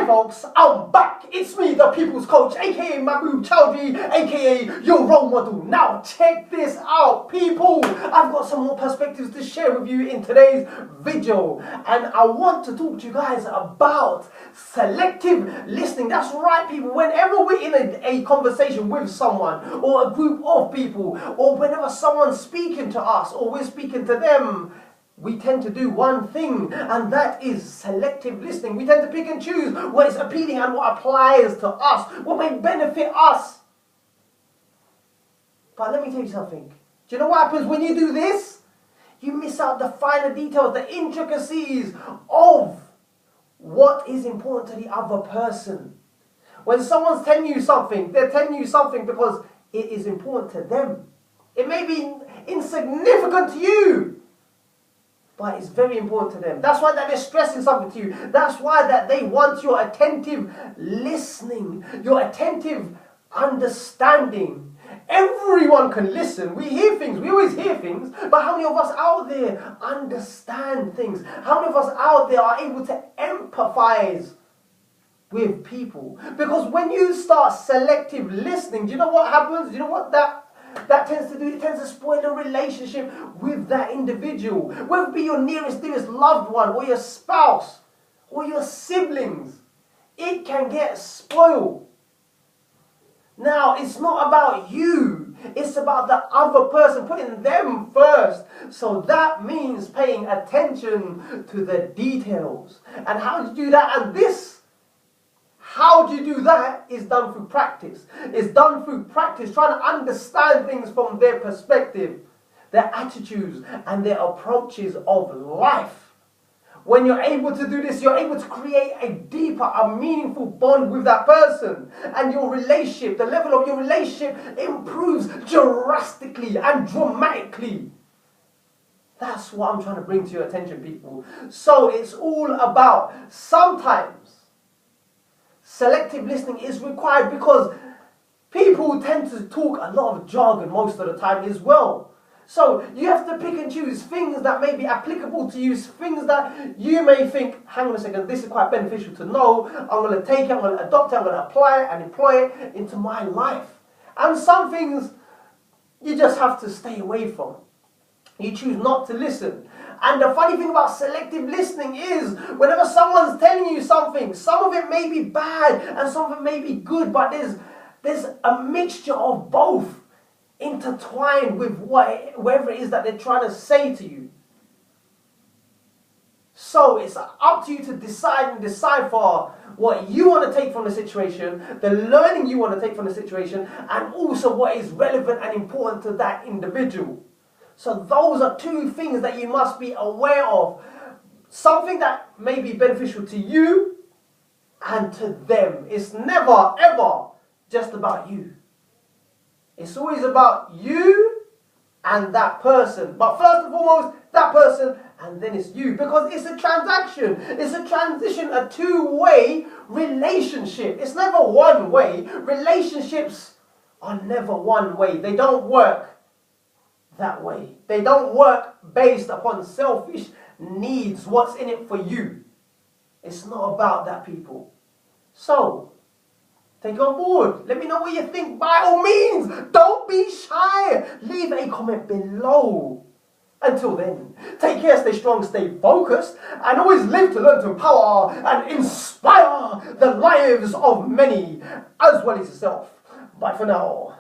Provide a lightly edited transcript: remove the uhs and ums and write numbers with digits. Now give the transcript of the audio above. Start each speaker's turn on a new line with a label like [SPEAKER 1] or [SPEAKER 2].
[SPEAKER 1] Hi folks, I'm back. It's me, the People's Coach, aka Mahbub Chowdhury, aka your role model. Now check this out, people. I've got some more perspectives to share with you in today's video, and I want to talk to you guys about selective listening. That's right, people. Whenever we're in a conversation with someone or a group of people, or whenever someone's speaking to us or we're speaking to them, we tend to do one thing, and that is selective listening. We tend to pick and choose what is appealing and what applies to us, what may benefit us. But let me tell you something. Do you know what happens when you do this? You miss out the finer details, the intricacies of what is important to the other person. When someone's telling you something, they're telling you something because it is important to them. It may be insignificant to you, but it's very important to them. That's why that they're stressing something to you. That's why that they want your attentive listening, your attentive understanding. Everyone can listen. We hear things. We always hear things. But how many of us out there understand things? How many of us out there are able to empathize with people? Because when you start selective listening, do you know what happens? Do you know what that tends to do? It tends to spoil the relationship with that individual. Whether it be your nearest, dearest loved one, or your spouse, or your siblings, it can get spoiled. Now, it's not about you. It's about the other person, putting them first. So that means paying attention to the details. And how do you do that? And how do you do that is done through practice. It's done through practice, trying to understand things from their perspective, their attitudes, and their approaches of life. When you're able to do this, you're able to create a deeper, a meaningful bond with that person. And your relationship, the level of your relationship improves drastically and dramatically. That's what I'm trying to bring to your attention, people. So it's all about, sometimes selective listening is required because people tend to talk a lot of jargon most of the time as well. So you have to pick and choose things that may be applicable to you, things that you may think, hang on a second, this is quite beneficial to know. I'm going to take it, I'm going to adopt it, I'm going to apply it and employ it into my life. And some things you just have to stay away from. You choose not to listen. And the funny thing about selective listening is, whenever someone's telling you something, some of it may be bad and some of it may be good, but there's a mixture of both intertwined with whatever it is that they're trying to say to you. So it's up to you to decide and decipher what you want to take from the situation, the learning you want to take from the situation, and also what is relevant and important to that individual. So those are two things that you must be aware of. Something that may be beneficial to you and to them. It's never, ever just about you. It's always about you and that person. But first and foremost, that person, and then it's you. Because it's a transaction. It's a transition, a two-way relationship. It's never one way. Relationships are never one way. They don't work that way. They don't work based upon selfish needs. What's in it for you? It's not about that, people. So take it on board. Let me know what you think. By all means, don't be shy. Leave a comment below. Until then, take care, stay strong, stay focused, and always live to learn, to empower and inspire the lives of many, as well as yourself. Bye for now.